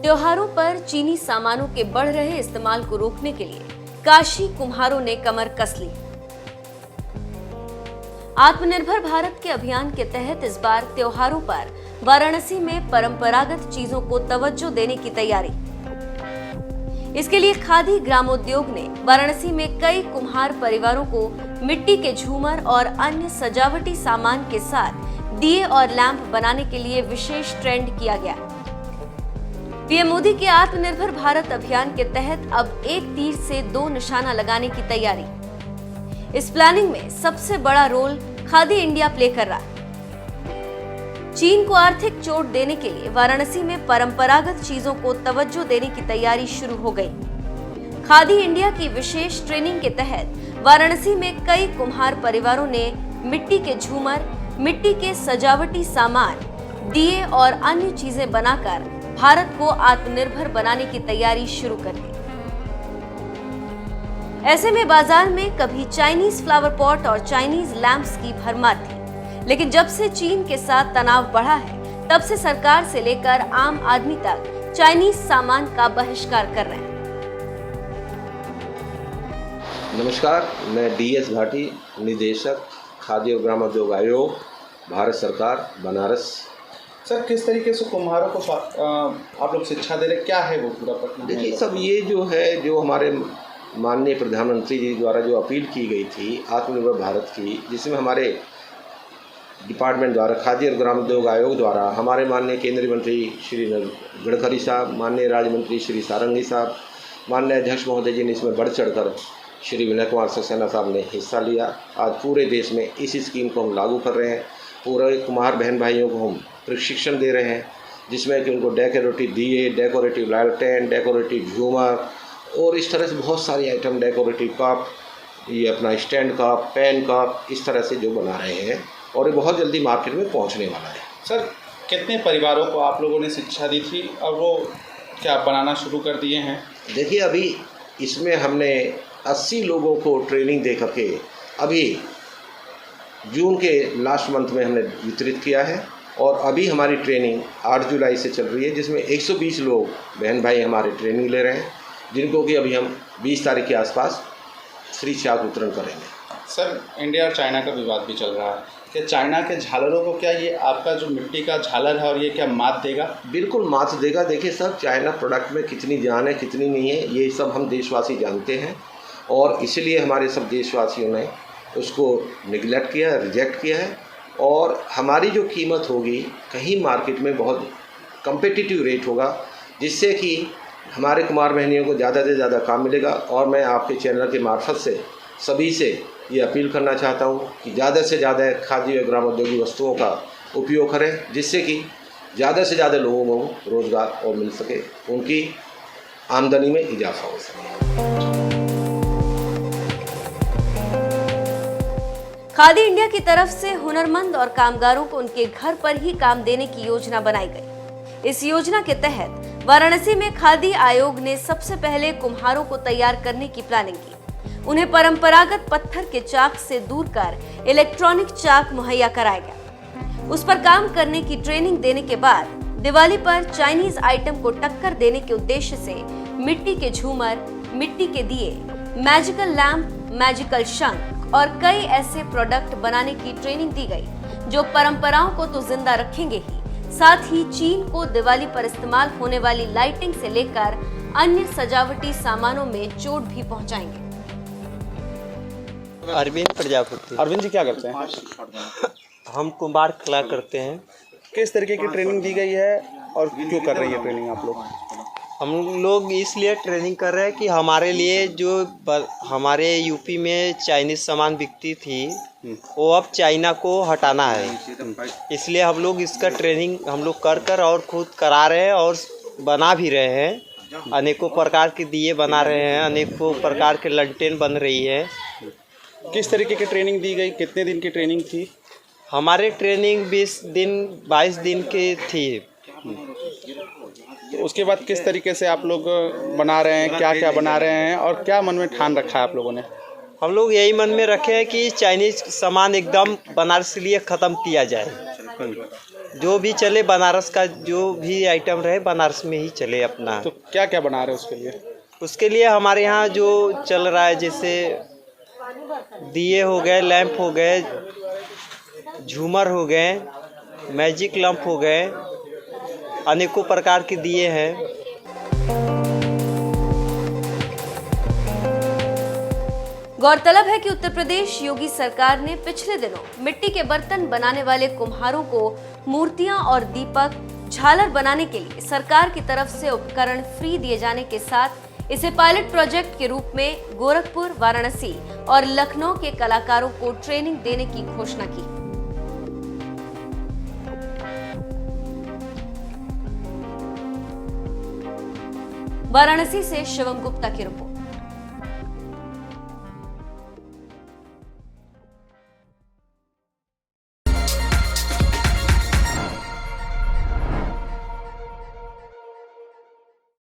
त्योहारों पर चीनी सामानों के बढ़ रहे इस्तेमाल को रोकने के लिए काशी कुम्हारों ने कमर कस ली। आत्मनिर्भर भारत के अभियान के तहत इस बार त्योहारों पर वाराणसी में परंपरागत चीजों को तवज्जो देने की तैयारी। इसके लिए खादी ग्रामोद्योग ने वाराणसी में कई कुम्हार परिवारों को मिट्टी के झूमर और अन्य सजावटी सामान के साथ दिए और लैंप बनाने के लिए विशेष ट्रेंड किया गया। पीएम मोदी के आत्मनिर्भर भारत अभियान के तहत अब एक तीर से दो निशाना लगाने की तैयारी। इस प्लानिंग में सबसे बड़ा रोल खादी इंडिया प्ले कर रहा है। चीन को आर्थिक चोट देने के लिए वाराणसी में परंपरागत चीजों को तवज्जो देने की तैयारी शुरू हो गई। खादी इंडिया की विशेष ट्रेनिंग के तहत वाराणसी में कई कुम्हार परिवारों ने मिट्टी के झूमर, मिट्टी के सजावटी सामान, दिए और अन्य चीजें बनाकर भारत को आत्मनिर्भर बनाने की तैयारी शुरू कर दी। ऐसे में बाजार में कभी चाइनीज फ्लावर पॉट और चाइनीज लैंप्स की भरमार थी, लेकिन जब से चीन के साथ तनाव बढ़ा है, तब से सरकार से लेकर आम आदमी तक चाइनीज सामान का बहिष्कार कर रहे हैं। नमस्कार, मैं डीएस भाटी, निदेशक खादी और ग्रामोद्योग आयोग, भारत सरकार, बनारस। सर, किस तरीके से कुम्हारों को आप लोग शिक्षा दे रहे, क्या है वो पूरा प्रक्रिया? देखिए सब ये जो हमारे माननीय प्रधानमंत्री जी द्वारा जो अपील की गई थी आत्मनिर्भर भारत की, जिसमें हमारे डिपार्टमेंट द्वारा खादी और ग्रामोद्योग आयोग द्वारा हमारे माननीय केंद्रीय मंत्री श्री गडकरी साहब, माननीय राज्य मंत्री श्री सारंगी साहब, माननीय अध्यक्ष महोदय जी ने इसमें बढ़ चढ़कर श्री विनय कुमार सक्सेना साहब ने हिस्सा लिया। आज पूरे देश में इस स्कीम को हम लागू कर रहे हैं। पूरे कुम्हार बहन भाइयों को हम प्रशिक्षण दे रहे हैं, जिसमें कि उनको डेकोरेटिव दिए, डेकोरेटिव लालटेन, डेकोरेटिव झूमर और इस तरह से बहुत सारी आइटम, डेकोरेटिव कप, ये अपना स्टैंड कप, पेन कप, इस तरह से जो बना रहे हैं और ये बहुत जल्दी मार्केट में पहुंचने वाला है। सर, कितने परिवारों को आप लोगों ने शिक्षा दी थी और वो क्या बनाना शुरू कर दिए हैं? देखिए अभी इसमें हमने 80 लोगों को ट्रेनिंग दे करके अभी जून के लास्ट मंथ में हमने वितरित किया है और अभी हमारी ट्रेनिंग 8 जुलाई से चल रही है, जिसमें 120 लोग बहन भाई हमारे ट्रेनिंग ले रहे हैं, जिनको कि अभी हम 20 तारीख के आसपास फ्री चाक वितरण करेंगे। सर, इंडिया और चाइना का विवाद भी चल रहा है कि चाइना के झालरों को क्या ये आपका जो मिट्टी का झालर है और ये क्या मात देगा? बिल्कुल मात देगा। देखिए सर, चाइना प्रोडक्ट में कितनी जान है कितनी नहीं है, ये सब हम देशवासी जानते हैं और इसलिए हमारे सब देशवासियों ने उसको निगलेक्ट किया, रिजेक्ट किया है और हमारी जो कीमत होगी कहीं मार्केट में बहुत कम्पिटिटिव रेट होगा, जिससे कि हमारे कुमार बहनियों को ज़्यादा से ज़्यादा काम मिलेगा। और मैं आपके चैनल के मार्फत से सभी से ये अपील करना चाहता हूँ कि ज़्यादा से ज़्यादा खादी और ग्रामोद्योगी वस्तुओं का उपयोग करें, जिससे कि ज़्यादा से ज़्यादा लोगों को रोज़गार और मिल सके, उनकी आमदनी में इजाफा हो सके। खादी इंडिया की तरफ से हुनरमंद और कामगारों को उनके घर पर ही काम देने की योजना बनाई गई। इस योजना के तहत वाराणसी में खादी आयोग ने सबसे पहले कुम्हारों को तैयार करने की प्लानिंग की। उन्हें परंपरागत पत्थर के चाक से दूर कर इलेक्ट्रॉनिक चाक मुहैया कराया गया। उस पर काम करने की ट्रेनिंग देने के बाद दिवाली पर चाइनीज आइटम को टक्कर देने के उद्देश्य से मिट्टी के झूमर, मिट्टी के दिए, मैजिकल लैंप, मैजिकल शंख और कई ऐसे प्रोडक्ट बनाने की ट्रेनिंग दी गई, जो परंपराओं को तो जिंदा रखेंगे ही, साथ ही चीन को दिवाली पर इस्तेमाल होने वाली लाइटिंग से लेकर अन्य सजावटी सामानों में चोट भी पहुंचाएंगे। अरविंद प्रजापति। अरविंद जी क्या करते हैं? हम कुम्हार कला करते हैं। किस तरीके की ट्रेनिंग दी गई है और क्यों कर रही है ट्रेनिंग आप लोग? हम लोग इसलिए ट्रेनिंग कर रहे हैं कि हमारे लिए जो हमारे यूपी में चाइनीज़ सामान बिकती थी, वो अब चाइना को हटाना है। इसलिए हम लोग इसका ट्रेनिंग हम लोग कर और खुद करा रहे हैं और बना भी रहे हैं। अनेकों प्रकार के दिए बना रहे हैं, अनेकों प्रकार के लंटेन बन रही है। किस तरीके की ट्रेनिंग दी गई, कितने दिन की ट्रेनिंग थी? हमारे ट्रेनिंग 22 दिन की थी। तो उसके बाद किस तरीके से आप लोग बना रहे हैं, क्या क्या बना रहे हैं और क्या मन में ठान रखा है आप लोगों ने? हम लोग यही मन में रखे हैं कि चाइनीज सामान एकदम बनारस के लिए ख़त्म किया जाए। जो भी चले बनारस का, जो भी आइटम रहे बनारस में ही चले अपना। तो क्या क्या बना रहे हैं उसके लिए? उसके लिए हमारे यहाँ जो चल रहा है, जैसे दिए हो गए, लैंप हो गए, झूमर हो गए, मैजिक लैंप हो गए, अनेकों प्रकार के दिए हैं। गौरतलब है कि उत्तर प्रदेश योगी सरकार ने पिछले दिनों मिट्टी के बर्तन बनाने वाले कुम्हारों को मूर्तियां और दीपक, झालर बनाने के लिए सरकार की तरफ से उपकरण फ्री दिए जाने के साथ इसे पायलट प्रोजेक्ट के रूप में गोरखपुर, वाराणसी और लखनऊ के कलाकारों को ट्रेनिंग देने की घोषणा की। वाराणसी से शिवम गुप्ता की रिपोर्ट।